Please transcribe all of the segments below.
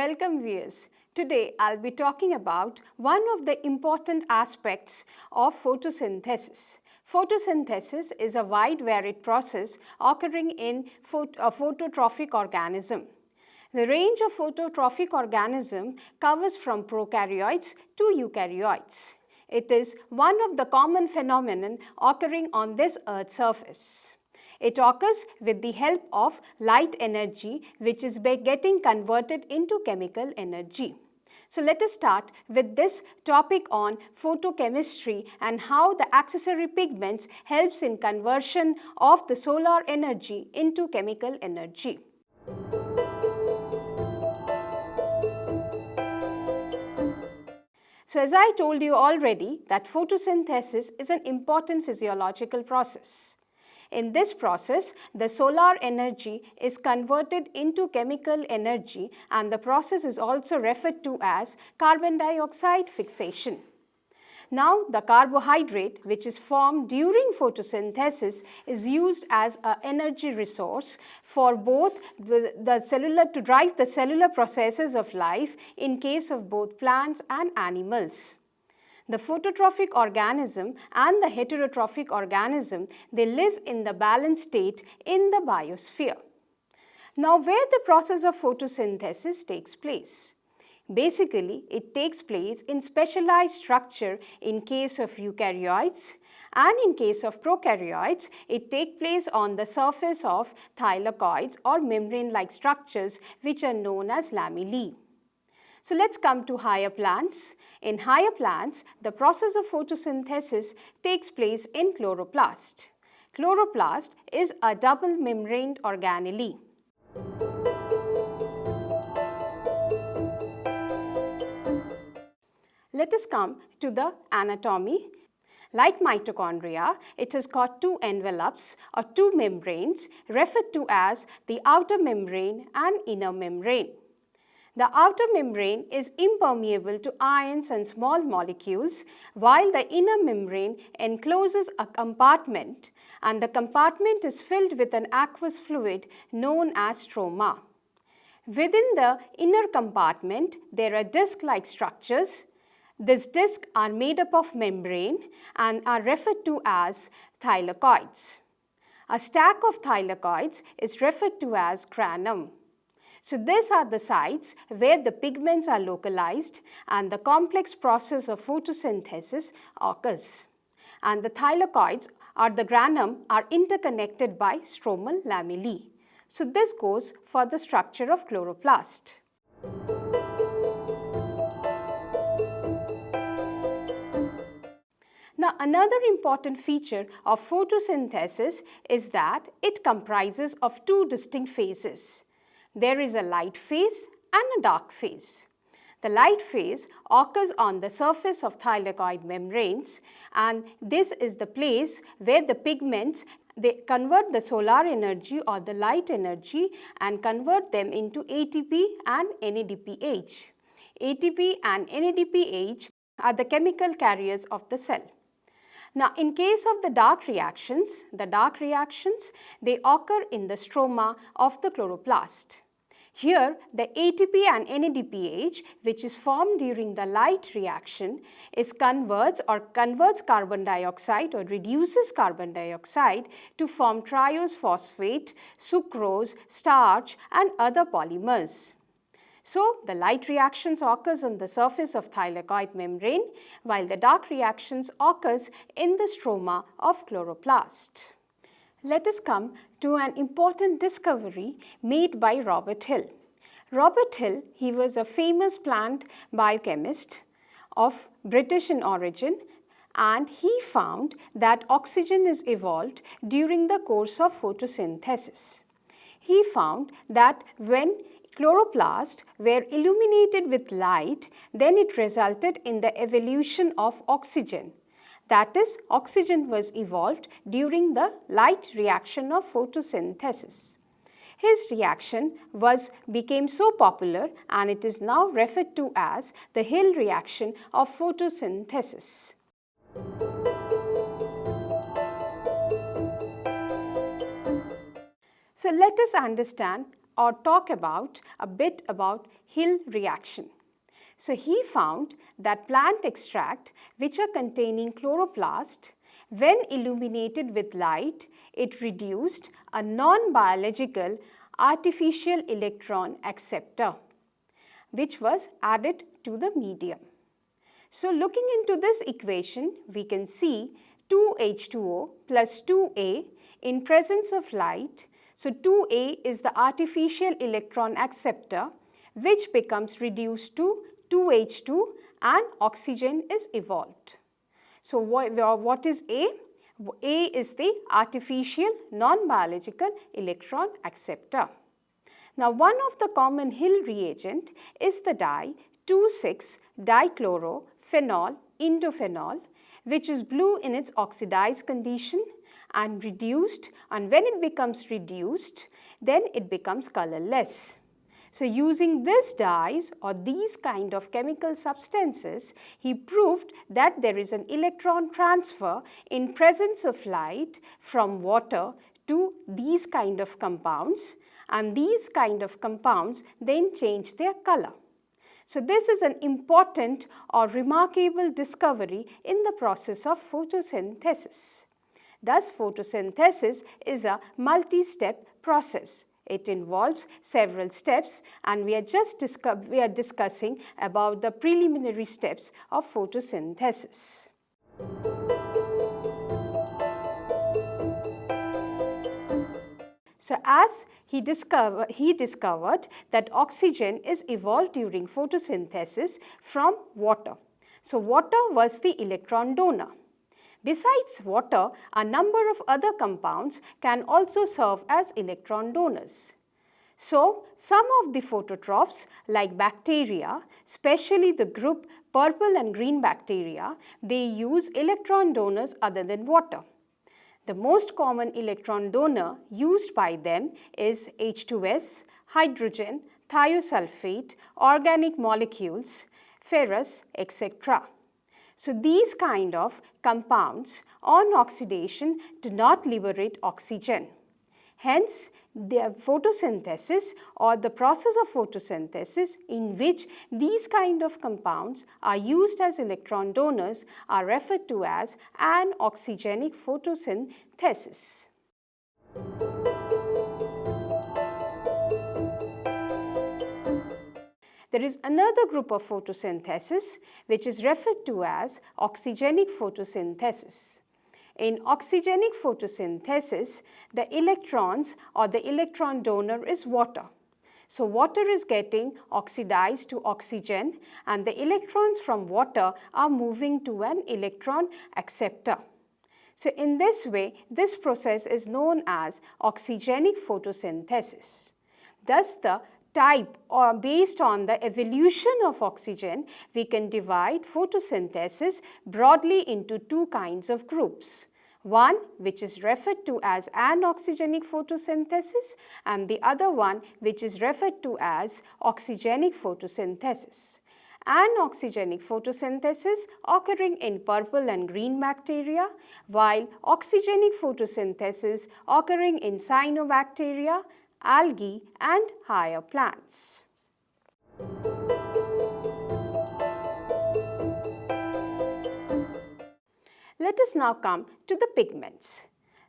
Welcome viewers. Today I'll be talking about one of the important aspects of photosynthesis. Photosynthesis is a wide varied process occurring in a phototrophic organism. The range of phototrophic organism covers from prokaryotes to eukaryotes. It is one of the common phenomenon occurring on this Earth's surface. It occurs with the help of light energy, which is getting converted into chemical energy. So let us start with this topic on photochemistry and how the accessory pigments helps in conversion of the solar energy into chemical energy. So as I told you already that photosynthesis is an important physiological process. In this process, the solar energy is converted into chemical energy and the process is also referred to as carbon dioxide fixation. Now, the carbohydrate which is formed during photosynthesis is used as an energy resource for both the cellular to drive the cellular processes of life in case of both plants and animals. The phototrophic organism and the heterotrophic organism, they live in the balanced state in the biosphere. Now, where the process of photosynthesis takes place? Basically, it takes place in specialized structure in case of eukaryotes, and in case of prokaryotes, it takes place on the surface of thylakoids or membrane-like structures which are known as lamellae. So let's come to higher plants. In higher plants, the process of photosynthesis takes place in chloroplast. Chloroplast is a double membraned organelle. Let us come to the anatomy. Like mitochondria, it has got two envelopes or two membranes referred to as the outer membrane and inner membrane. The outer membrane is impermeable to ions and small molecules, while the inner membrane encloses a compartment, and the compartment is filled with an aqueous fluid known as stroma. Within the inner compartment, there are disc-like structures. These discs are made up of membrane and are referred to as thylakoids. A stack of thylakoids is referred to as granum. So these are the sites where the pigments are localized and the complex process of photosynthesis occurs. And the thylakoids or the granum are interconnected by stromal lamellae. So this goes for the structure of chloroplast. Now, another important feature of photosynthesis is that it comprises of two distinct phases. There is a light phase and a dark phase. The light phase occurs on the surface of thylakoid membranes, and this is the place where the pigments they convert the solar energy or the light energy and convert them into ATP and NADPH. ATP and NADPH are the chemical carriers of the cell. Now, in case of the dark reactions, they occur in the stroma of the chloroplast. Here, the ATP and NADPH, which is formed during the light reaction, converts carbon dioxide or reduces carbon dioxide to form triose phosphate, sucrose, starch, and other polymers. So, the light reactions occurs on the surface of thylakoid membrane, while the dark reactions occurs in the stroma of chloroplast. Let us come to an important discovery made by Robert Hill. Robert Hill, he was a famous plant biochemist of British in origin, and he found that oxygen is evolved during the course of photosynthesis. He found that when chloroplasts were illuminated with light, then it resulted in the evolution of oxygen. That is, oxygen was evolved during the light reaction of photosynthesis. His reaction became so popular and it is now referred to as the Hill reaction of photosynthesis. So let us understand or talk about a bit about Hill reaction. So he found that plant extract which are containing chloroplast, when illuminated with light, it produced a non-biological artificial electron acceptor which was added to the medium. So looking into this equation, we can see 2H2O plus 2A in presence of light. So 2A is the artificial electron acceptor which becomes reduced to 2H2 and oxygen is evolved. So what is A? A is the artificial non-biological electron acceptor. Now one of the common Hill reagent is the dye 2,6-dichlorophenol indophenol, which is blue in its oxidized condition and reduced, and when it becomes reduced, then it becomes colorless. So using these dyes or these kind of chemical substances, he proved that there is an electron transfer in presence of light from water to these kind of compounds, and these kind of compounds then change their color. So this is an important or remarkable discovery in the process of photosynthesis. Thus, photosynthesis is a multi-step process. It involves several steps, and we are discussing about the preliminary steps of photosynthesis. So as he discovered that oxygen is evolved during photosynthesis from water. So water was the electron donor. Besides water, a number of other compounds can also serve as electron donors. So some of the phototrophs like bacteria, especially the group purple and green bacteria, they use electron donors other than water. The most common electron donor used by them is H2S, hydrogen, thiosulfate, organic molecules, ferrous, etc. So these kind of compounds on oxidation do not liberate oxygen. Hence, the photosynthesis or the process of photosynthesis in which these kind of compounds are used as electron donors are referred to as anoxygenic photosynthesis. There is another group of photosynthesis which is referred to as oxygenic photosynthesis. In oxygenic photosynthesis, the electrons or the electron donor is water. So water is getting oxidized to oxygen, and the electrons from water are moving to an electron acceptor. So in this way, this process is known as oxygenic photosynthesis. Thus, the type or based on the evolution of oxygen, we can divide photosynthesis broadly into two kinds of groups. One which is referred to as anoxygenic photosynthesis, and the other one which is referred to as oxygenic photosynthesis. Anoxygenic photosynthesis occurring in purple and green bacteria, while oxygenic photosynthesis occurring in cyanobacteria, algae and higher plants. Let us now come to the pigments,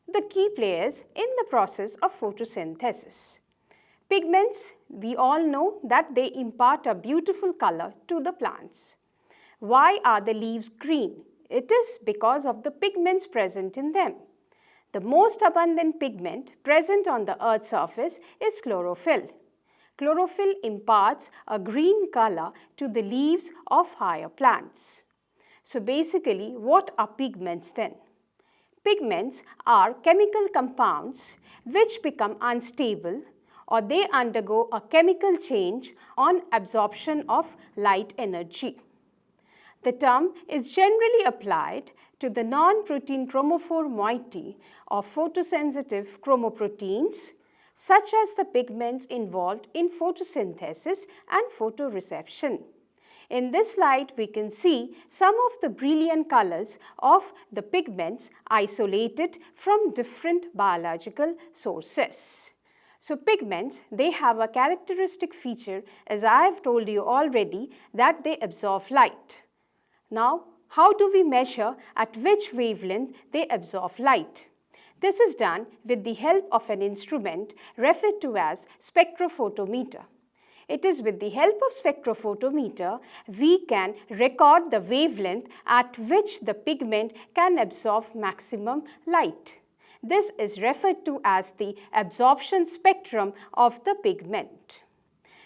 the key players in the process of photosynthesis. Pigments, we all know that they impart a beautiful color to the plants. Why are the leaves green? It is because of the pigments present in them. The most abundant pigment present on the earth's surface is chlorophyll. Chlorophyll imparts a green color to the leaves of higher plants. So basically, what are pigments then? Pigments are chemical compounds which become unstable or they undergo a chemical change on absorption of light energy. The term is generally applied to the non-protein chromophore moiety of photosensitive chromoproteins, such as the pigments involved in photosynthesis and photoreception. In this slide, we can see some of the brilliant colors of the pigments isolated from different biological sources. So pigments, they have a characteristic feature, as I have told you already, that they absorb light. Now, how do we measure at which wavelength they absorb light? This is done with the help of an instrument referred to as spectrophotometer. It is with the help of spectrophotometer we can record the wavelength at which the pigment can absorb maximum light. This is referred to as the absorption spectrum of the pigment.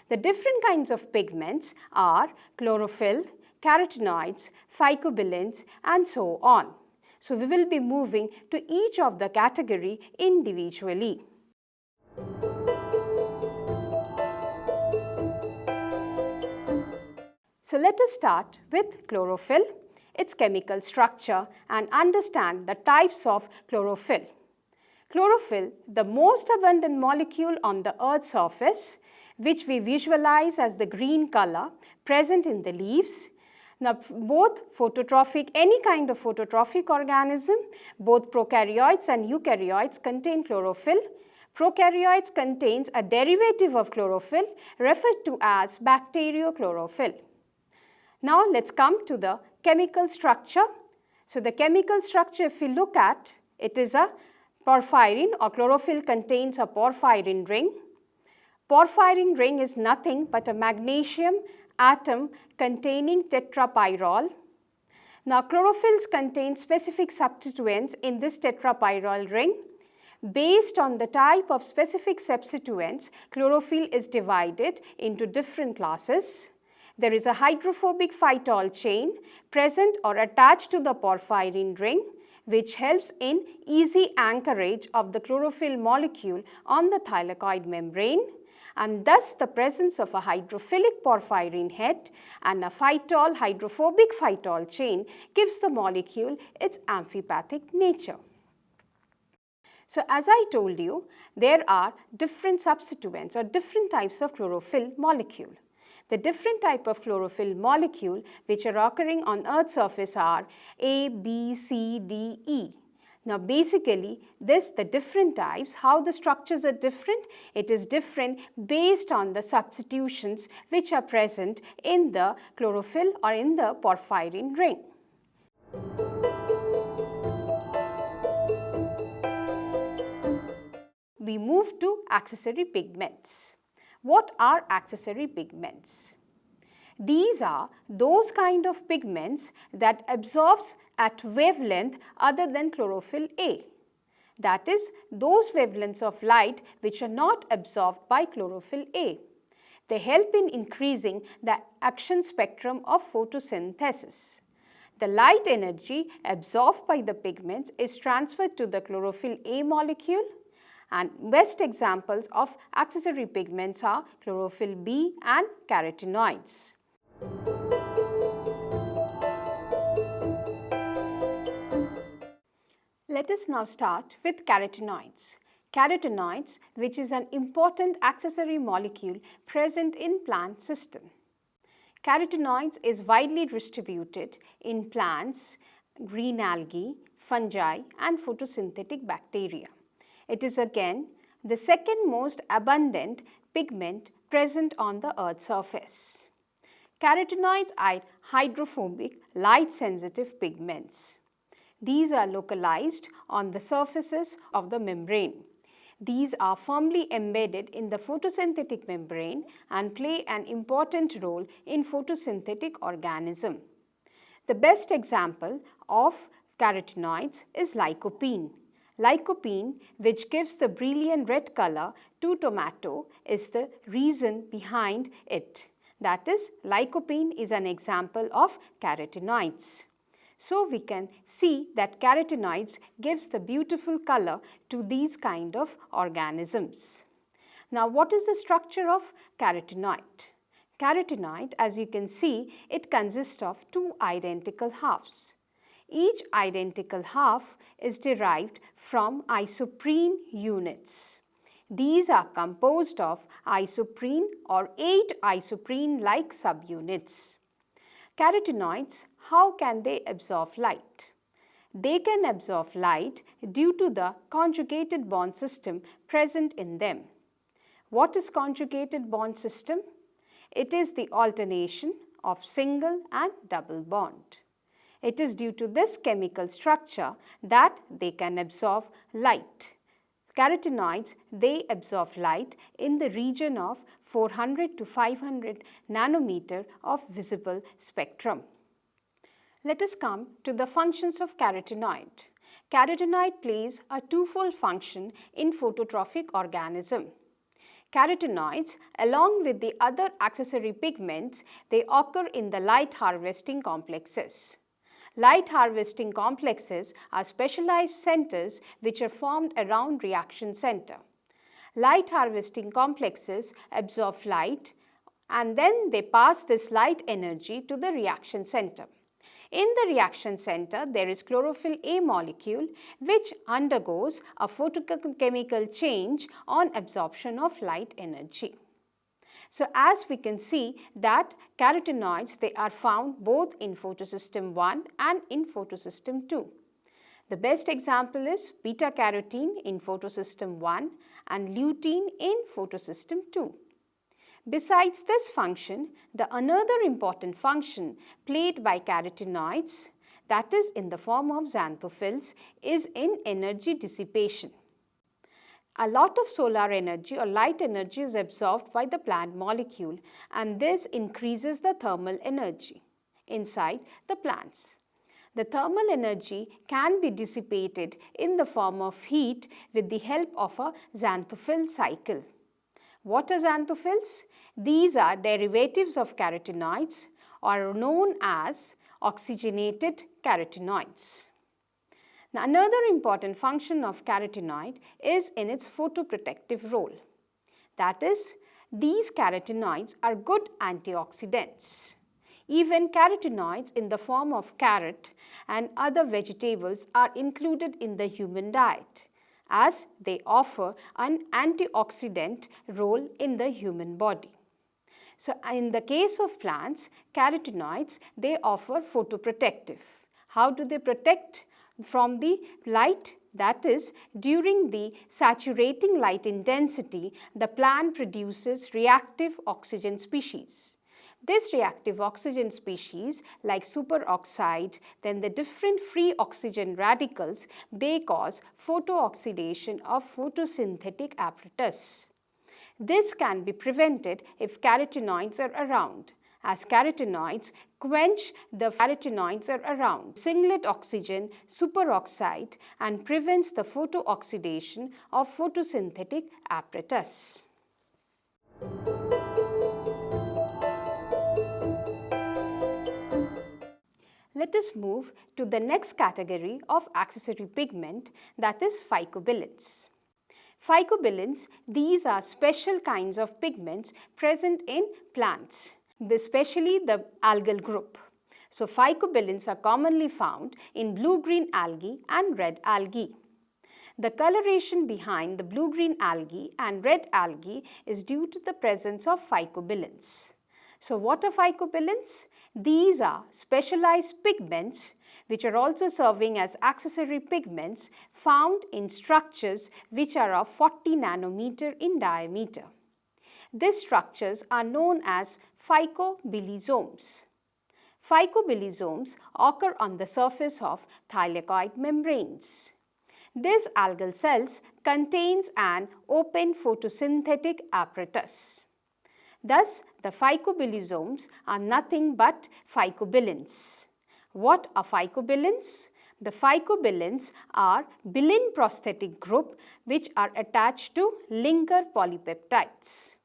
The different kinds of pigments are chlorophyll, carotenoids, phycobilins, and so on. So we will be moving to each of the category individually. So let us start with chlorophyll, its chemical structure, and understand the types of chlorophyll. Chlorophyll, the most abundant molecule on the Earth's surface, which we visualize as the green color present in the leaves. Now, both phototrophic, any kind of phototrophic organism, both prokaryotes and eukaryotes contain chlorophyll. Prokaryotes contains a derivative of chlorophyll referred to as bacteriochlorophyll. Now, let's come to the chemical structure. So, the chemical structure, if we look at, it is a porphyrin, or chlorophyll contains a porphyrin ring. Porphyrin ring is nothing but a magnesium atom containing tetrapyrrole. Now, chlorophylls contain specific substituents in this tetrapyrrole ring. Based on the type of specific substituents, chlorophyll is divided into different classes. There is a hydrophobic phytol chain present or attached to the porphyrin ring, which helps in easy anchorage of the chlorophyll molecule on the thylakoid membrane, and thus the presence of a hydrophilic porphyrin head and a phytol hydrophobic phytol chain gives the molecule its amphipathic nature. So as I told you, there are different substituents or different types of chlorophyll molecule. The different type of chlorophyll molecule which are occurring on Earth's surface are A, B, C, D, E. Now basically the different types, how the structures are different, it is different based on the substitutions which are present in the chlorophyll or in the porphyrin ring. We move to accessory pigments. What are accessory pigments? These are those kind of pigments that absorbs at wavelength other than chlorophyll A. That is, those wavelengths of light which are not absorbed by chlorophyll A. They help in increasing the action spectrum of photosynthesis. The light energy absorbed by the pigments is transferred to the chlorophyll A molecule, and best examples of accessory pigments are chlorophyll B and carotenoids. Let us now start with carotenoids. Carotenoids, which is an important accessory molecule present in plant system. Carotenoids is widely distributed in plants, green algae, fungi and photosynthetic bacteria. It is again the second most abundant pigment present on the Earth's surface. Carotenoids are hydrophobic, light-sensitive pigments. These are localized on the surfaces of the membrane. These are firmly embedded in the photosynthetic membrane and play an important role in photosynthetic organism. The best example of carotenoids is lycopene. Lycopene, which gives the brilliant red color to tomato, is the reason behind it. That is, lycopene is an example of carotenoids. So we can see that carotenoids gives the beautiful color to these kind of organisms. Now, what is the structure of carotenoid? Carotenoid, as you can see, it consists of two identical halves. Each identical half is derived from isoprene units. These are composed of isoprene or 8 isoprene-like subunits. Carotenoids, how can they absorb light? They can absorb light due to the conjugated bond system present in them. What is conjugated bond system? It is the alternation of single and double bond. It is due to this chemical structure that they can absorb light. Carotenoids, they absorb light in the region of 400 to 500 nanometer of visible spectrum. Let us come to the functions of carotenoid. Carotenoid plays a twofold function in phototrophic organism. Carotenoids, along with the other accessory pigments, they occur in the light harvesting complexes. Light harvesting complexes are specialized centers which are formed around reaction center. Light harvesting complexes absorb light and then they pass this light energy to the reaction center. In the reaction center, there is chlorophyll A molecule which undergoes a photochemical change on absorption of light energy. So, as we can see that carotenoids, they are found both in photosystem 1 and in photosystem 2. The best example is beta carotene in photosystem 1 and lutein in photosystem 2. Besides this function, the another important function played by carotenoids, that is in the form of xanthophylls, is in energy dissipation. A lot of solar energy or light energy is absorbed by the plant molecule and this increases the thermal energy inside the plants. The thermal energy can be dissipated in the form of heat with the help of a xanthophyll cycle. What are xanthophylls? These are derivatives of carotenoids or are known as oxygenated carotenoids. Now, another important function of carotenoid is in its photoprotective role. That is, these carotenoids are good antioxidants. Even carotenoids in the form of carrot and other vegetables are included in the human diet as they offer an antioxidant role in the human body. So, in the case of plants, carotenoids, they offer photoprotective. How do they protect from the light? That is, during the saturating light intensity, the plant produces reactive oxygen species. This reactive oxygen species like superoxide, then the different free oxygen radicals, they cause photooxidation of photosynthetic apparatus. This can be prevented if carotenoids are around, as carotenoids quench the carotenoids are around, singlet oxygen, superoxide and prevents the photooxidation of photosynthetic apparatus. Let us move to the next category of accessory pigment, that is phycobilins. Phycobilins, these are special kinds of pigments present in plants, especially the algal group. So, phycobilins are commonly found in blue-green algae and red algae. The coloration behind the blue-green algae and red algae is due to the presence of phycobilins. So, what are phycobilins? These are specialized pigments which are also serving as accessory pigments found in structures which are of 40 nanometer in diameter. These structures are known as phycobilisomes. Phycobilisomes occur on the surface of thylakoid membranes. These algal cells contains an open photosynthetic apparatus. Thus, the phycobilisomes are nothing but phycobilins. What are phycobilins? The phycobilins are bilin prosthetic group which are attached to linker polypeptides.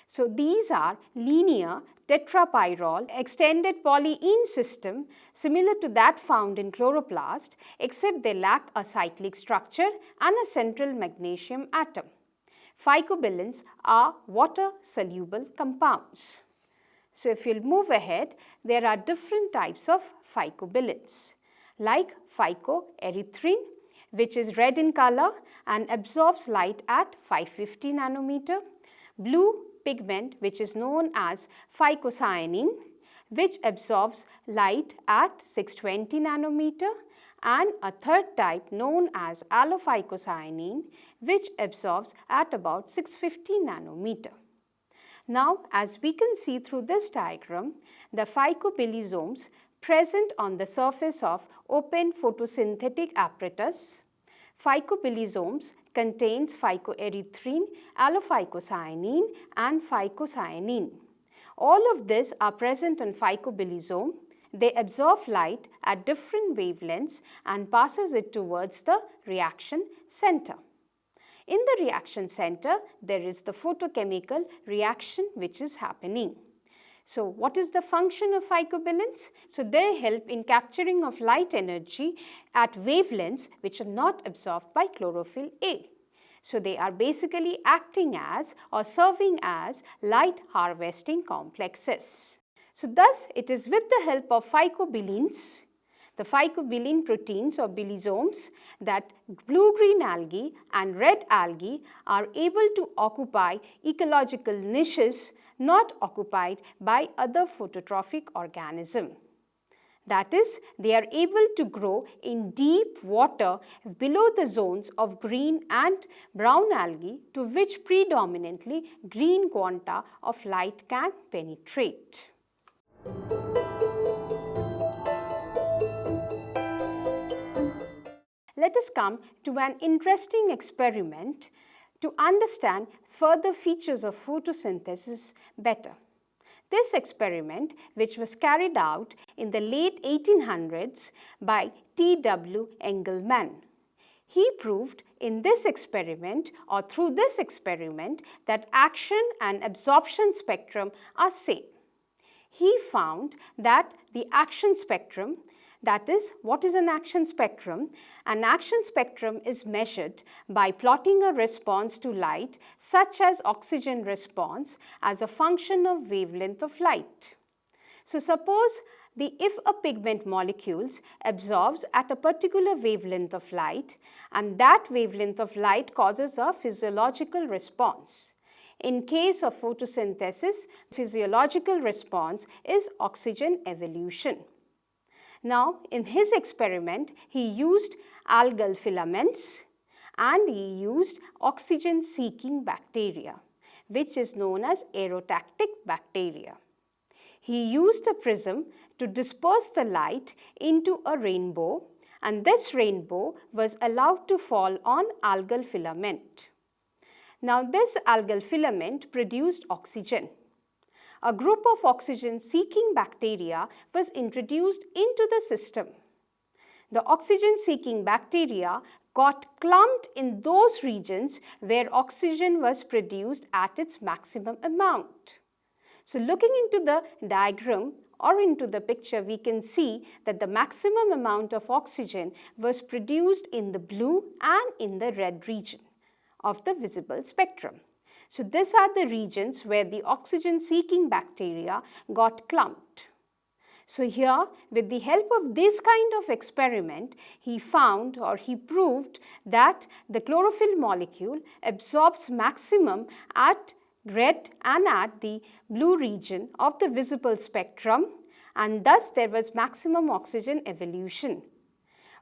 So, these are linear tetrapyrrole extended polyene system similar to that found in chloroplast, except they lack a cyclic structure and a central magnesium atom. Phycobilins are water-soluble compounds. So, if you will move ahead, there are different types of phycobilins like phycoerythrin, which is red in color and absorbs light at 550 nanometer, blue pigment which is known as phycocyanin, which absorbs light at 620 nanometer, and a third type known as allophycocyanin, which absorbs at about 650 nanometer. Now, as we can see through this diagram, the phycobilisomes present on the surface of open photosynthetic apparatus. Phycobilisomes contains phycoerythrin, allophycocyanin and phycocyanin. All of these are present on phycobilisome. They absorb light at different wavelengths and passes it towards the reaction center. In the reaction center, there is the photochemical reaction which is happening. So, what is the function of phycobilins? So, they help in capturing of light energy at wavelengths which are not absorbed by chlorophyll A. So, they are basically acting as or serving as light harvesting complexes. So, thus it is with the help of phycobilins, the phycobilin proteins or bilisomes, that blue-green algae and red algae are able to occupy ecological niches not occupied by other phototrophic organisms. That is, they are able to grow in deep water below the zones of green and brown algae to which predominantly green quanta of light can penetrate. Let us come to an interesting experiment to understand further features of photosynthesis better. This experiment, which was carried out in the late 1800s by T.W. Engelmann. He proved in this experiment or through this experiment that action and absorption spectrum are same. He found that the action spectrum, that is, what is an action spectrum? An action spectrum is measured by plotting a response to light such as oxygen response as a function of wavelength of light. So, suppose if a pigment molecules absorbs at a particular wavelength of light and that wavelength of light causes a physiological response. In case of photosynthesis, physiological response is oxygen evolution. Now, in his experiment, he used algal filaments and he used oxygen-seeking bacteria, which is known as aerotactic bacteria. He used a prism to disperse the light into a rainbow, and this rainbow was allowed to fall on algal filament. Now, this algal filament produced oxygen. A group of oxygen-seeking bacteria was introduced into the system. The oxygen-seeking bacteria got clumped in those regions where oxygen was produced at its maximum amount. So, looking into the diagram or into the picture, we can see that the maximum amount of oxygen was produced in the blue and in the red region of the visible spectrum. So, these are the regions where the oxygen-seeking bacteria got clumped. So, here with the help of this kind of experiment, he found or he proved that the chlorophyll molecule absorbs maximum at red and at the blue region of the visible spectrum, and thus there was maximum oxygen evolution.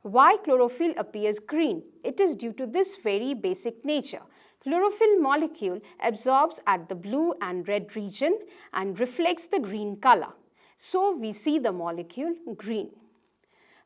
Why chlorophyll appears green? It is due to this very basic nature. Chlorophyll molecule absorbs at the blue and red region and reflects the green color. So, we see the molecule green.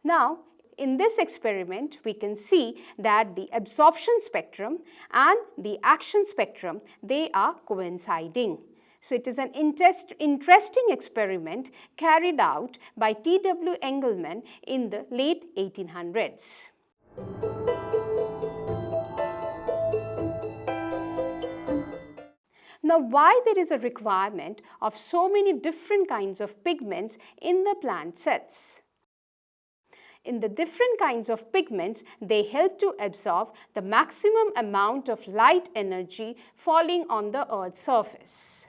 Now, in this experiment, we can see that the absorption spectrum and the action spectrum, they are coinciding. So, it is an interesting experiment carried out by T.W. Engelmann in the late 1800s. Now, why there is a requirement of so many different kinds of pigments in the plant cells? In the different kinds of pigments, they help to absorb the maximum amount of light energy falling on the Earth's surface.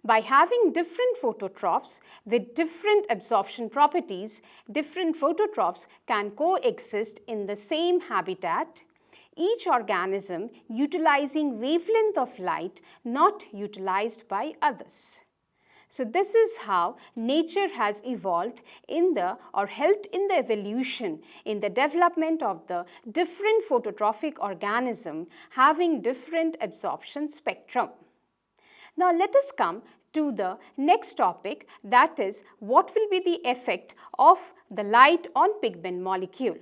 By having different phototrophs with different absorption properties, different phototrophs can coexist in the same habitat, each organism utilizing wavelength of light not utilized by others. So this is how nature has evolved in the or helped in the evolution in the development of the different phototrophic organism having different absorption spectrum. Now let us come to the next topic, that is what will be the effect of the light on pigment molecule.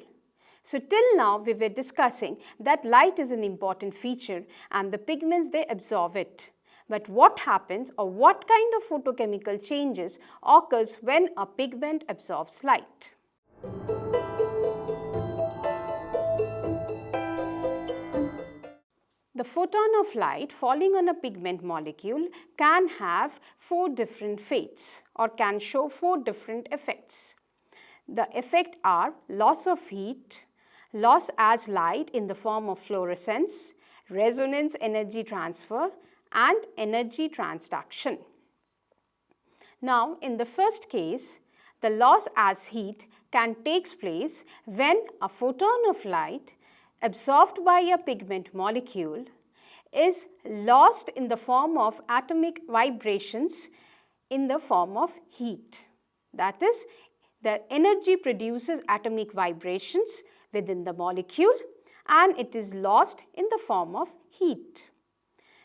So till now we were discussing that light is an important feature and the pigments they absorb it. But what happens or what kind of photochemical changes occurs when a pigment absorbs light? The photon of light falling on a pigment molecule can have 4 different fates or can show 4 different effects. The effects are loss of heat, loss as light in the form of fluorescence, resonance energy transfer, and energy transduction. Now, in the first case, the loss as heat can take place when a photon of light absorbed by a pigment molecule is lost in the form of atomic vibrations in the form of heat. That is, the energy produces atomic vibrations within the molecule and it is lost in the form of heat.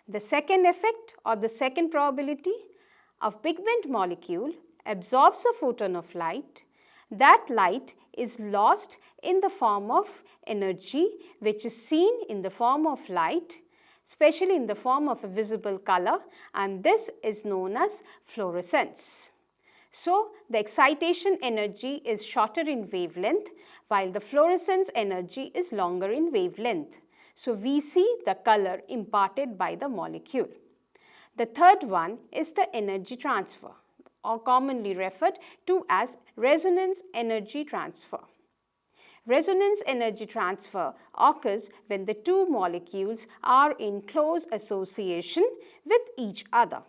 The second effect or the second probability of pigment molecule absorbs a photon of light. That light is lost in the form of energy which is seen in the form of light, especially in the form of a visible color, and this is known as fluorescence. So, the excitation energy is shorter in wavelength while the fluorescence energy is longer in wavelength. So, we see the color imparted by the molecule. The third one is the energy transfer, or commonly referred to as resonance energy transfer. Resonance energy transfer occurs when the two molecules are in close association with each other.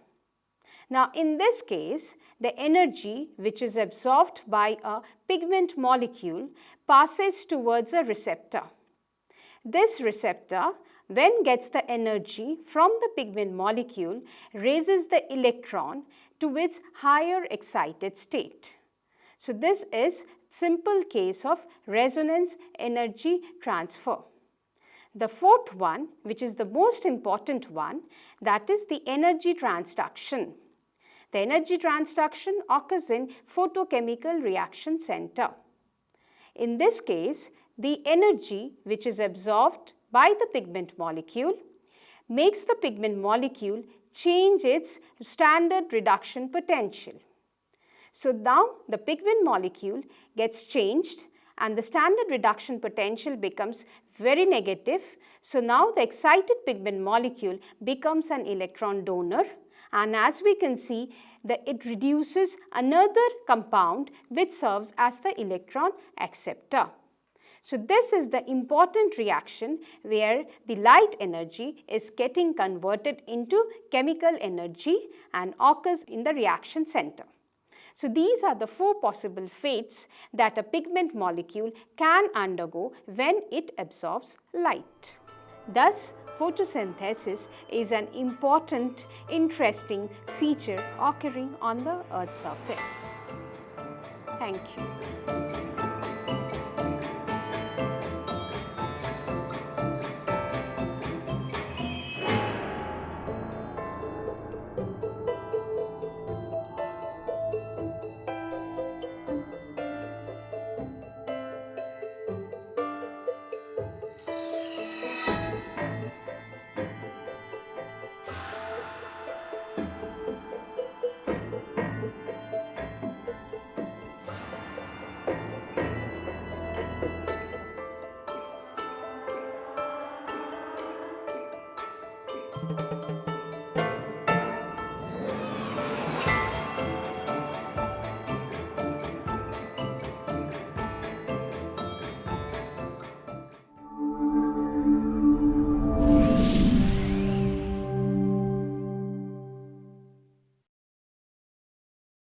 Now, in this case, the energy which is absorbed by a pigment molecule passes towards a receptor. This receptor, when gets the energy from the pigment molecule, raises the electron to its higher excited state. So, this is simple case of resonance energy transfer. The fourth one, which is the most important one, that is the energy transduction. The energy transduction occurs in photochemical reaction center. In this case, the energy which is absorbed by the pigment molecule makes the pigment molecule change its standard reduction potential. So now the pigment molecule gets changed and the standard reduction potential becomes very negative. So now the excited pigment molecule becomes an electron donor, and as we can see that it reduces another compound which serves as the electron acceptor. So this is the important reaction where the light energy is getting converted into chemical energy and occurs in the reaction center. So these are the 4 possible fates that a pigment molecule can undergo when it absorbs light. Thus, photosynthesis is an important, interesting feature occurring on the Earth's surface. Thank you.